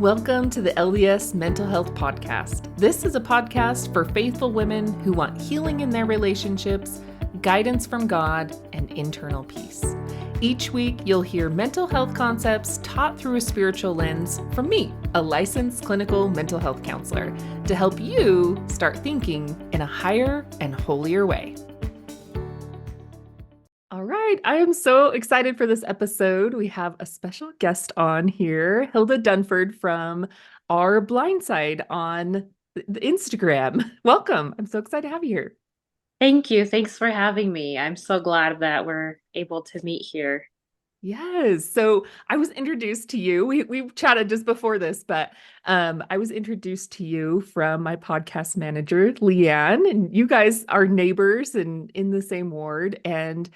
Welcome to the LDS Mental Health Podcast. This is a podcast for faithful women who want healing in their relationships, guidance from God, and internal peace. Each week, you'll hear mental health concepts taught through a spiritual lens from me, a licensed clinical mental health counselor, to help you start thinking in a higher and holier way. All right, I am so excited for this episode. We have a special guest on here, Hilda Dunford from our Blind Side on the Instagram. Welcome. I'm so excited to have you here. Thank you. Thanks for having me. I'm so glad that we're able to meet here. Yes. So I was introduced to you. We chatted just before this, but I was introduced to you from my podcast manager, Leanne, and you guys are neighbors and in the same ward. And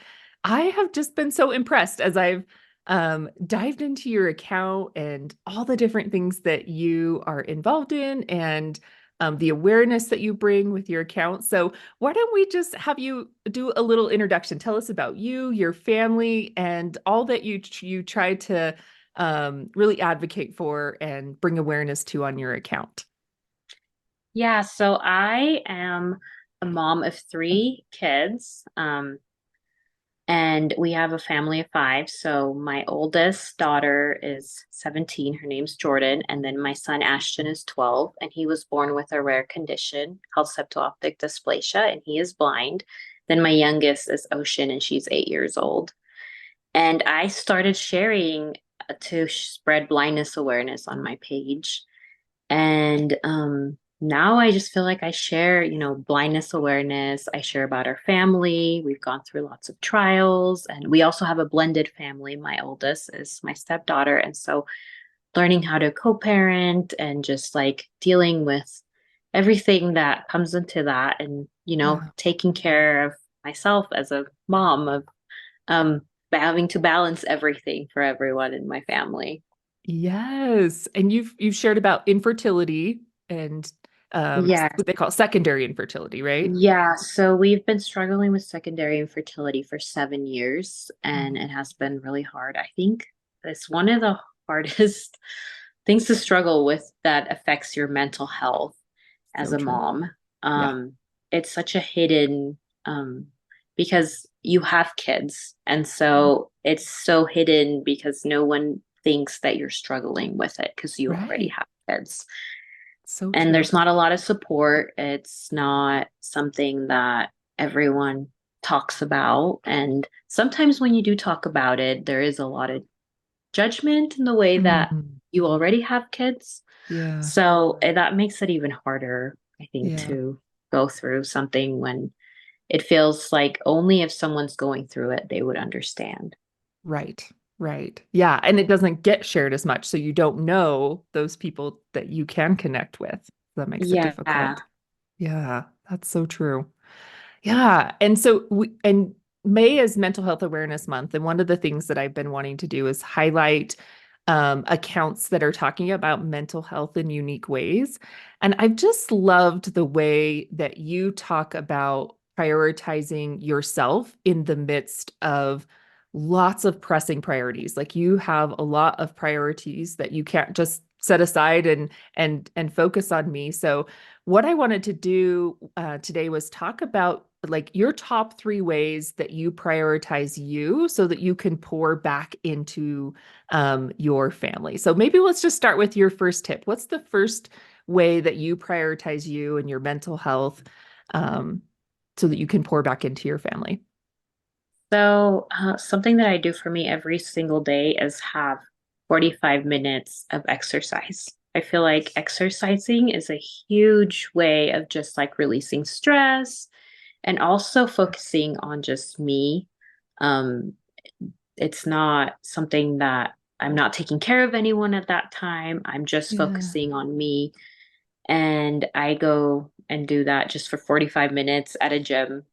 I have just been so impressed as I've dived into your account and all the different things that you are involved in and the awareness that you bring with your account. So why don't we just have you do a little introduction? Tell us about you, your family, and all that you try to really advocate for and bring awareness to on your account. Yeah, so I am a mom of three kids, and we have a family of five. So my oldest daughter is 17. Her name's Jordan. And then my son Ashton is 12, and he was born with a rare condition called septo-optic dysplasia, and he is blind. Then my youngest is Ocean, and she's 8 years old. And I started sharing to spread blindness awareness on my page. And now I just feel like I share, blindness awareness. I share about our family. We've gone through lots of trials, and we also have a blended family. My oldest is my stepdaughter. And so learning how to co-parent and just like dealing with everything that comes into that, and, Yeah. taking care of myself as a mom of um having to balance everything for everyone in my family. Yes. And you've shared about infertility and Yeah. what they call secondary infertility, right? Yeah, so we've been struggling with secondary infertility for 7 years, and Mhm. it has been really hard. I think it's one of the hardest things to struggle with that affects your mental health as So a true. mom. Yeah. It's such a hidden, because you have kids, and so it's so hidden because no one thinks that you're struggling with it because you already Right. have kids. So And true. there's not a lot of support. It's not something that everyone talks about. And sometimes when you do talk about it, there is a lot of judgment in the way that Mhm. you already have kids. Yeah. So that makes it even harder, I think, Yeah. to go through something when it feels like only if someone's going through it, they would understand. Right. Right. Yeah. And it doesn't get shared as much. So you don't know those people that you can connect with. That makes it Yeah. difficult. Yeah. That's so true. Yeah. And so and May is Mental Health Awareness Month. And one of the things that I've been wanting to do is highlight accounts that are talking about mental health in unique ways. And I've just loved the way that you talk about prioritizing yourself in the midst of lots of pressing priorities. Like you have a lot of priorities that you can't just set aside and focus on me. So what I wanted to do today was talk about like your top three ways that you prioritize you so that you can pour back into your family. So maybe let's just start with your first tip. What's the first way that you prioritize you and your mental health um, so that you can pour back into your family? So, something that I do for me every single day is have 45 minutes of exercise. I feel like exercising is a huge way of just like releasing stress and also focusing on just me. Um, it's not something that I'm not taking care of anyone at that time. I'm just Yeah. focusing on me. And I go and do that just for 45 minutes at a gym,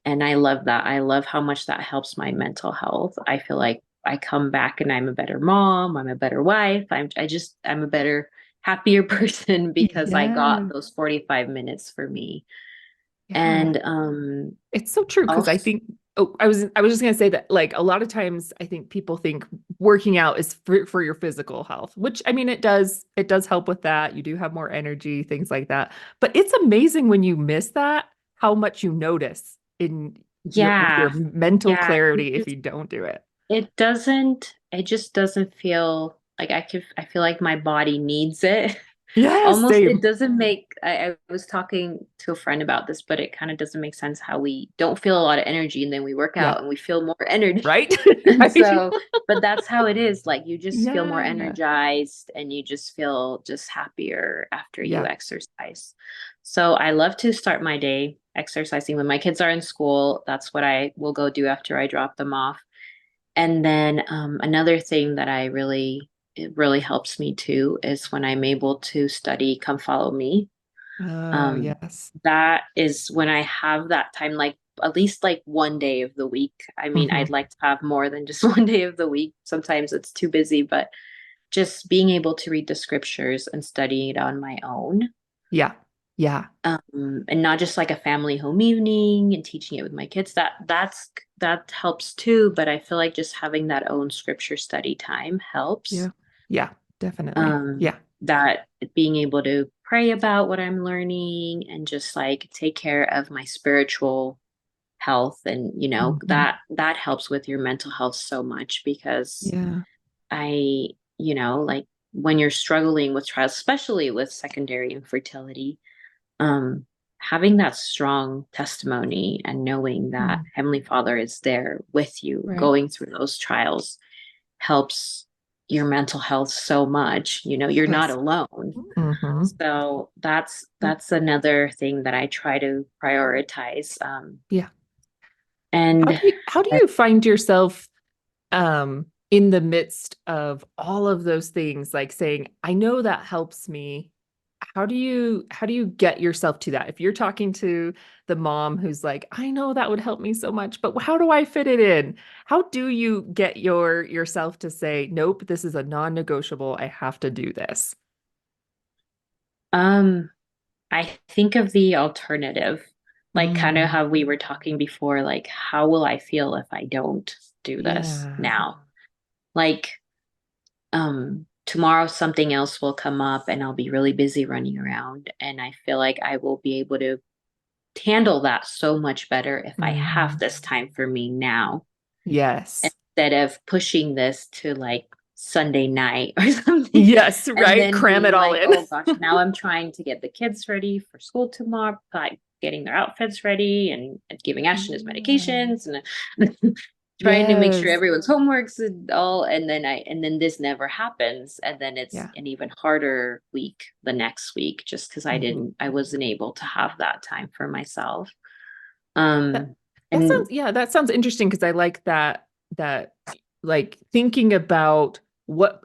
and I love that. I love how much that helps my mental health. I feel like I come back and I'm a better mom, I'm a better wife. I'm a better, happier person because I got Yeah. those 45 minutes for me. Yeah. And It's so true because I also think Oh, I was just gonna say that like a lot of times I think people think working out is for your physical health, which I mean it does help with that. You do have more energy, things like that. But it's amazing when you miss that, how much you notice in your with your Yeah. mental Yeah. clarity if you don't do it. It just doesn't feel like I feel like my body needs it. Yes, Almost, it same. doesn't make, I was talking to a friend about this, but it kind of doesn't make sense how we don't feel a lot of energy and then we work Yeah. out and we feel more energy. Right? And Right? so, but that's how it is. Like you just feel more Yeah. energized and you just feel just happier after you Yeah. exercise. So I love to start my day exercising when my kids are in school. That's what I will go do after I drop them off. And then another thing that it really helps me too is when I'm able to study Come Follow Me. Oh, Um, yes. that is when I have that time, like at least like one day of the week. I mean, I'd Hmm. like to have more than just one day of the week. Sometimes it's too busy, but just being able to read the scriptures and study it on my own. Yeah. Yeah. And not just like a family home evening and teaching it with my kids. That helps too, but I feel like just having that own scripture study time helps. Yeah. Yeah. Definitely. Yeah. That being able to pray about what I'm learning and just like take care of my spiritual health and Hmm. that helps with your mental health so much because Yeah. I, like when you're struggling with trials, especially with secondary infertility, um, having that strong testimony and knowing that Mm. Heavenly Father is there with you Right. going through those trials helps your mental health so much. You're not Yes. alone. Hmm. So that's Yep. that's another thing that I try to prioritize. Yeah. How And do you find yourself in the midst of all of those things, like saying, I know that helps me. How do you get yourself to that? If you're talking to the mom who's like, I know that would help me so much, but how do I fit it in? How do you get yourself to say, nope, this is a non-negotiable. I have to do this. um, I think of the alternative, like kind of Mm, how we were talking before, like how will I feel if I don't do this yeah. now? Like tomorrow something else will come up and I'll be really busy running around and I feel like I will be able to handle that so much better if I have Hmm. this time for me now Yes. instead of pushing this to like Sunday night or something Yes, and right. then Cram it being all like, in. oh gosh, now I'm trying to get the kids ready for school tomorrow, like getting their outfits ready and giving Ashton his Yeah. medications and trying to make sure Yes. everyone's homework's all and then this never happens and then it's Yeah. an even harder week the next week just because Mhm. I wasn't able to have that time for myself. That Um that and sounds yeah, that sounds interesting because I like that like thinking about what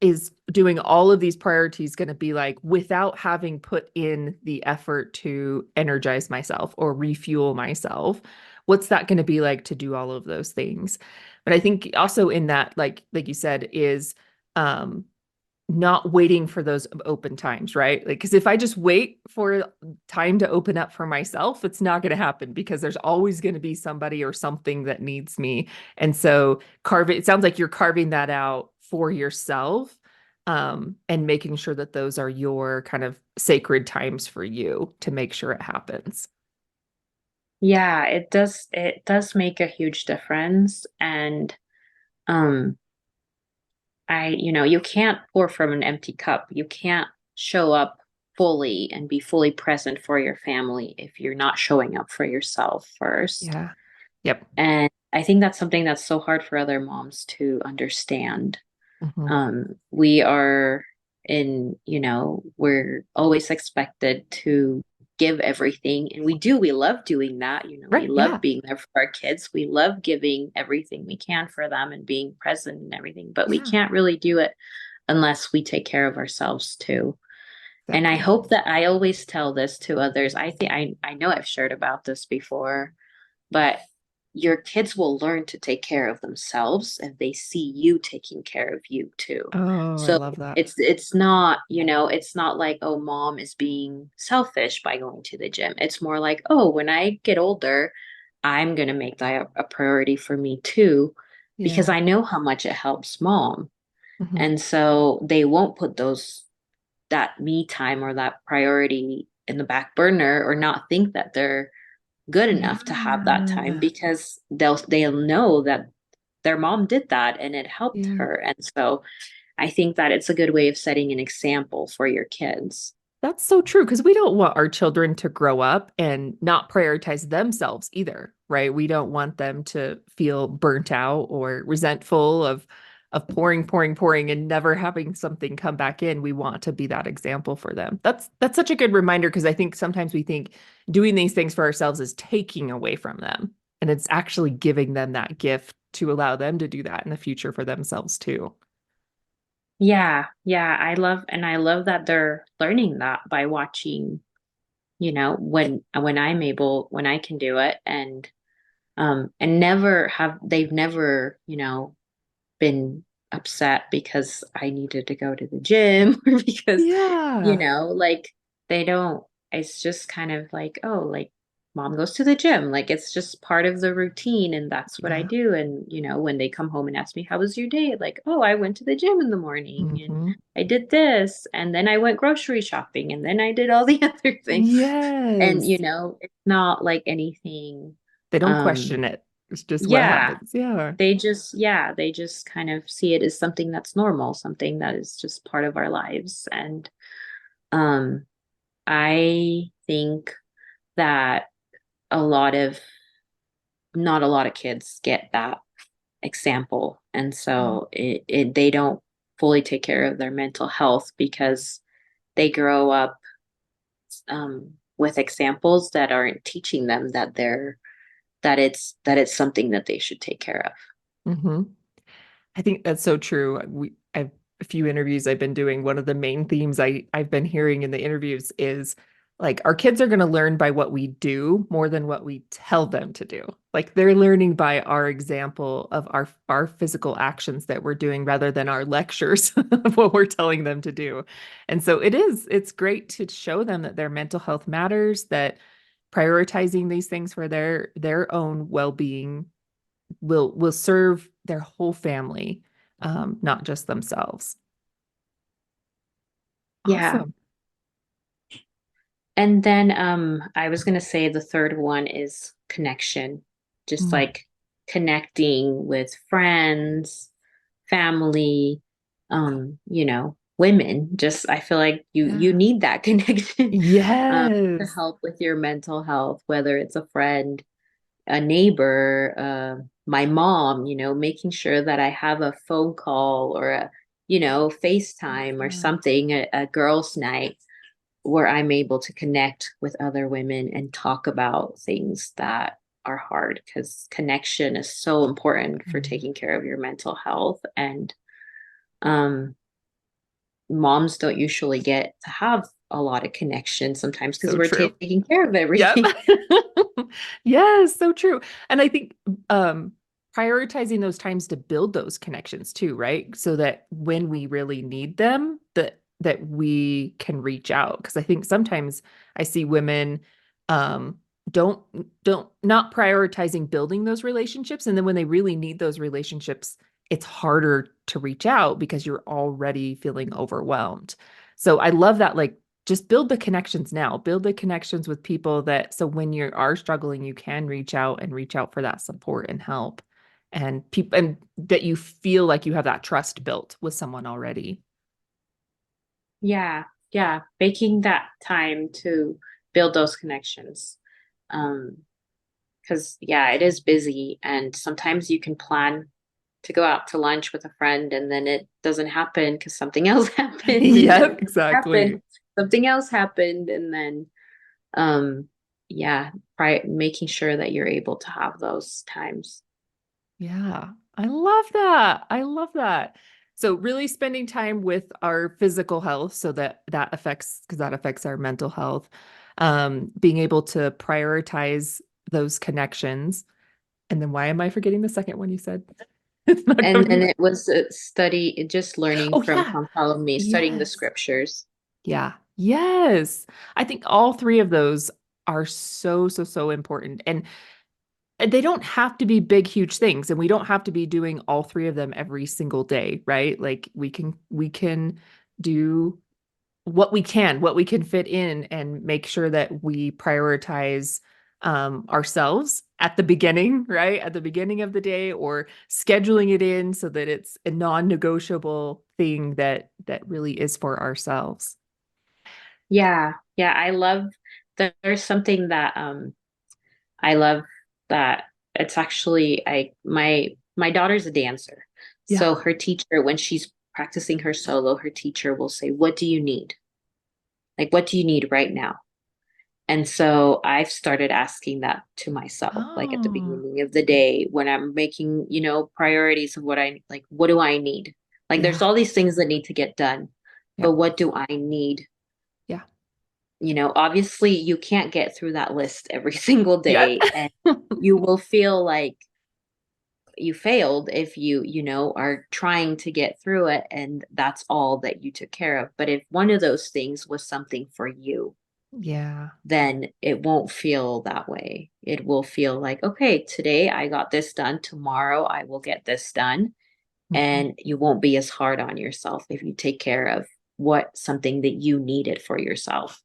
is doing all of these priorities going to be like without having put in the effort to energize myself or refuel myself. What's that going to be like to do all of those things? But I think also in that, like you said, is um not waiting for those open times, right? Like, because if I just wait for time to open up for myself, it's not going to happen because there's always going to be somebody or something that needs me. And so it sounds like you're carving that out for yourself, and making sure that those are your kind of sacred times for you to make sure it happens. yeah, it does make a huge difference and um you can't pour from an empty cup. You can't show up fully and be fully present for your family if you're not showing up for yourself first. Yeah. Yep. And I think that's something that's so hard for other moms to understand. Hmm. We are we're always expected to give everything, and we love doing that. We Right. love Yeah. being there for our kids. We love giving everything we can for them and being present and everything, but we Yeah. can't really do it unless we take care of ourselves too. And I Exactly. hope that I always tell this to others. I know I've shared about this before, but your kids will learn to take care of themselves if they see you taking care of you too. Oh, I So love that. it's not like, oh, mom is being selfish by going to the gym. It's more like, oh, when I get older, I'm going to make that a priority for me too, because Yeah. I know how much it helps mom. Mhm. And so they won't put that me time or that priority in the back burner or not think that they're good enough to have that time Yeah. because they'll know that their mom did that and it helped Yeah. her. And so I think that it's a good way of setting an example for your kids. That's so true because we don't want our children to grow up and not prioritize themselves either, right? We don't want them to feel burnt out or resentful of pouring, pouring, pouring and never having something come back in. We want to be that example for them. That's such a good reminder because I think sometimes we think doing these things for ourselves is taking away from them, and it's actually giving them that gift to allow them to do that in the future for themselves too. Yeah, yeah, I love that they're learning that by watching, when I'm able, when I can do it and they've never, been upset because I needed to go to the gym or because, Yeah. like they don't, it's just kind of like, oh, like mom goes to the gym. Like it's just part of the routine and that's what I Yeah. do. And, when they come home and ask me, how was your day? Like, oh, I went to the gym in the morning and Hmm. I did this. And then I went grocery shopping and then I did all the other things. And, Yes. it's not like anything. They don't Um, question it. It's just what yeah, happens. Yeah. they just kind of see it as something that's normal, something that is just part of our lives. And um I think that a lot of not a lot of kids get that example. And Yeah. so they don't fully take care of their mental health because they grow up with examples that aren't teaching them that it's something that they should take care of. Hmm. I think that's so true. I've a few interviews I've been doing. One of the main themes I've been hearing in the interviews is like our kids are going to learn by what we do more than what we tell them to do. Like they're learning by our example of our physical actions that we're doing rather than our lectures of what we're telling them to do. And so it's great to show them that their mental health matters, that prioritizing these things for their own well-being will serve their whole family, not just themselves. Yeah. Awesome. And then I was gonna say the third one is connection, just Mm. like connecting with friends, family, women. Just I feel like you Yeah. need that connection to Yes. help with your mental health, whether it's a friend, a neighbor, my mom, making sure that I have a phone call or FaceTime or Yeah. something, a girls' night where I'm able to connect with other women and talk about things that are hard because connection is so important for Mm. taking care of your mental health. And um, moms don't usually get to have a lot of connection sometimes because So we're true. taking care of Yep. everything. Yes, so true. And I think um prioritizing those times to build those connections too, right? So that when we really need them, that we can reach out. Because I think sometimes I see women um don't don't not prioritizing building those relationships. And then when they really need those relationships, it's harder to reach out because you're already feeling overwhelmed. So I love that, like just build the connections now. Build the connections with people that so when you are struggling, you can reach out for that support and help. And people and that you feel like you have that trust built with someone already. Yeah, yeah, making that time to build those connections. Um, because yeah, it is busy and sometimes you can plan to go out to lunch with a friend and then it doesn't happen because something else happened and then Yep, it happened, exactly. something else happened and then um yeah, making sure that you're able to have those times. Yeah, I love that. I love that. So really spending time with our physical health so that affects because that affects our mental health. Being able to prioritize those connections. And then why am I forgetting the second one you said? It's not And coming then back. it was a study, just learning Oh from yeah. Come Follow Me, studying the Yes. scriptures. Yeah. Yes. I think all three of those are so, so, so important. And and they don't have to be big, huge things, and we don't have to be doing all three of them every single day, right? Like we can do what we can fit in and make sure that we prioritize ourselves at the beginning, right? At the beginning of the day, or scheduling it in so that it's a non-negotiable thing that really is for ourselves. Yeah, yeah, I love there's something that I love that it's actually my daughter's a dancer. Yeah. So her teacher, when she's practicing her solo, her teacher will say, "What do you need? Like, what do you need right now?" And so I've started asking that to myself, like at the Oh, beginning of the day when I'm making, priorities of what I like, what do I need? Like there's yeah. all these things that need to get done, Yeah. but what do I need? Yeah. Obviously you can't get through that list every single Yeah. day, and you will feel like you failed if are trying to get through it and that's all that you took care of. But if one of those things was something for you, Yeah. then it won't feel that way. It will feel like, okay, today I got this done, tomorrow I will get this done. Mhm. And you won't be as hard on yourself if you take care of what something that you needed for yourself.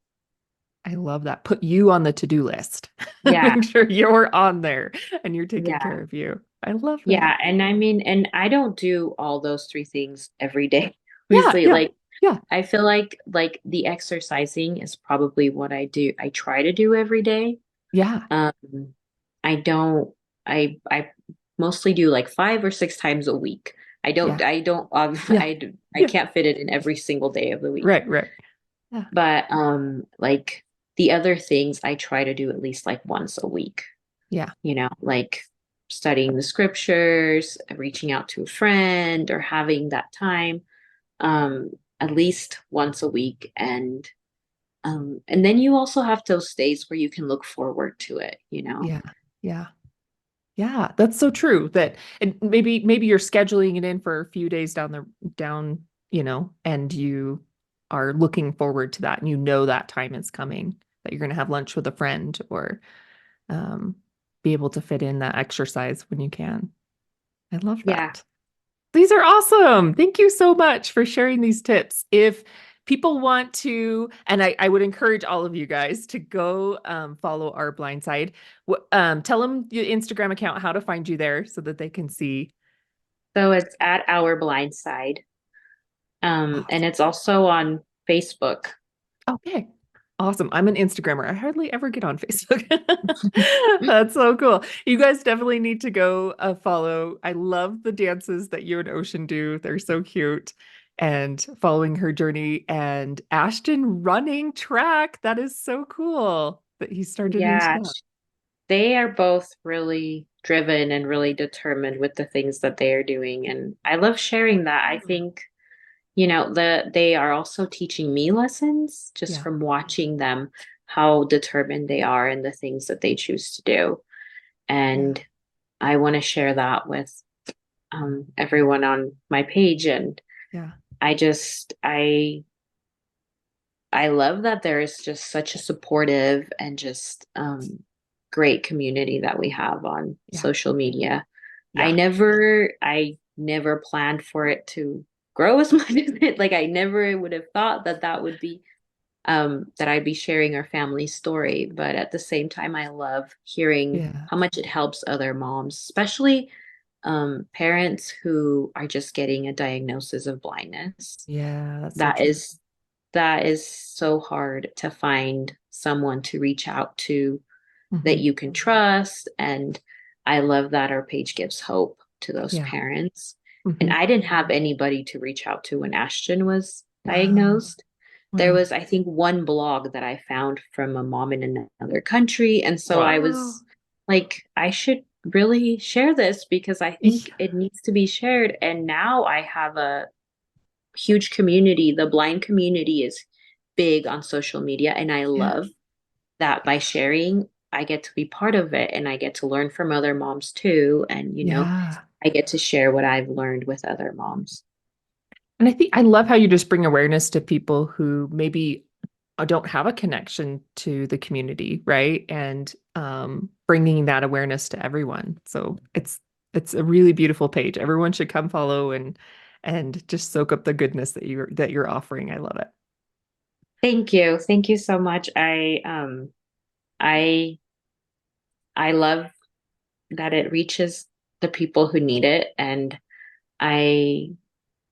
I love that. Put you on the to-do list. Yeah. Make sure you're on there and you're taking care Yeah. of you. I love that. Yeah. And I mean, and I don't do all those three things every day. Yeah, Obviously, yeah, like yeah, I feel like the exercising is probably what I try to do every day. yeah, Um, I don't, I mostly do like 5 or 6 times a week. yeah, I don't, yeah, I yeah. can't fit it in every single day of the week. Right, right. Yeah, But like the other things I try to do at least like once a week, yeah, like studying the scriptures, reaching out to a friend, or having that time at least once a week. And then you also have those days where you can look forward to it. yeah, yeah. Yeah, that's so true. That and maybe you're scheduling it in for a few days down, and you are looking forward to that and you know that time is coming, that you're going to have lunch with a friend or um be able to fit in that exercise when you can. I love Yeah. that. These are awesome. Thank you so much for sharing these tips. If people want to, and I would encourage all of you guys to go follow our blind side. Tell them the Instagram account, how to find you there so that they can see. So it's at Our Blind Side. And Awesome. it's also on Facebook. Okay. Awesome. I'm an Instagrammer. I hardly ever get on Facebook. That's so cool. You guys definitely need to go follow. I love the dances that you and Ocean do. They're so cute. And following her journey and Ashton running track. That is so cool that he started into Yeah, that. they are both really driven and really determined with the things that they are doing. And I love sharing that. I Mm. think, they are also teaching me lessons just Yeah. from watching them, how determined they are in the things that they choose to do. Yeah. And I want to share that with everyone on my page. And Yeah. I just, I love that there is just such a supportive and just great community that we have on Yeah. social media. Yeah. I never planned for it to grow as much as it. Like I never would have thought that would be that I'd be sharing our family story. But at the same time, I love hearing Yeah. how much it helps other moms, especially parents who are just getting a diagnosis of blindness. Yeah. That's so That true. is that is so hard to find someone to reach out to that Hmm. you can trust. And I love that our page gives hope to those Yeah. parents. And Hmm. I didn't have anybody to reach out to when Ashton was Wow. diagnosed. There Wow. was, I think, one blog that I found from a mom in another country. And so I Wow. was like, I should really share this because I think Yeah. it needs to be shared. And now I have a huge community. The blind community is big on social media. And I Yeah. love that by sharing, I get to be part of it and I get to learn from other moms too. And, Yeah. I get to share what I've learned with other moms. And I think I love how you just bring awareness to people who maybe don't have a connection to the community, right? And bringing that awareness to everyone. So it's a really beautiful page. Everyone should come follow and just soak up the goodness that you're offering. I love it. Thank you. Thank you so much. I I love that it reaches the people who need it. And I,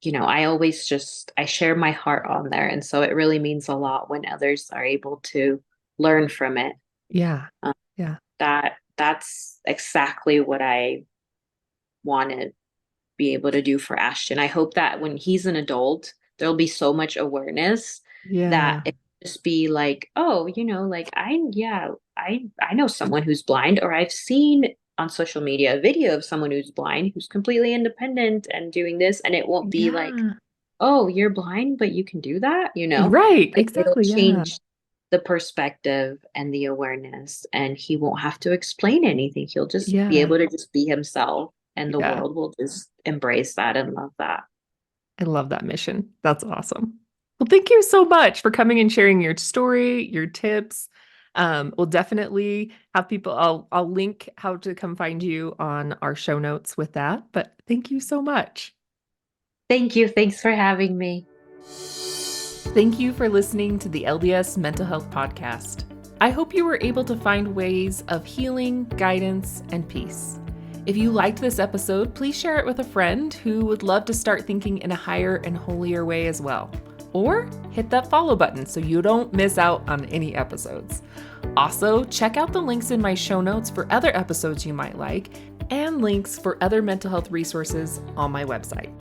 I always I share my heart on there. And so it really means a lot when others are able to learn from it. Yeah. Um, Yeah. that's exactly what I want to be able to do for Ashton. I hope that when he's an adult, there'll be so much awareness that Yeah. it just be like, oh, like I know someone who's blind, or I've seen on social media a video of someone who's blind who's completely independent and doing this, and it won't be like, Yeah. oh, you're blind, but you can do that, Right. like it'll Exactly. Yeah. change the perspective and the awareness, and he won't have to explain anything. He'll just be Yeah. able to just be himself, and the Yeah. world will just embrace that and love that. I love that mission. That's awesome. Well, thank you so much for coming and sharing your story, your tips. We'll definitely have people, I'll link how to come find you on our show notes with that. But thank you so much. Thank you. Thanks for having me. Thank you for listening to the LDS Mental Health Podcast. I hope you were able to find ways of healing, guidance, and peace. If you liked this episode, please share it with a friend who would love to start thinking in a higher and holier way as well. Or hit that follow button so you don't miss out on any episodes. Also, check out the links in my show notes for other episodes you might like and links for other mental health resources on my website.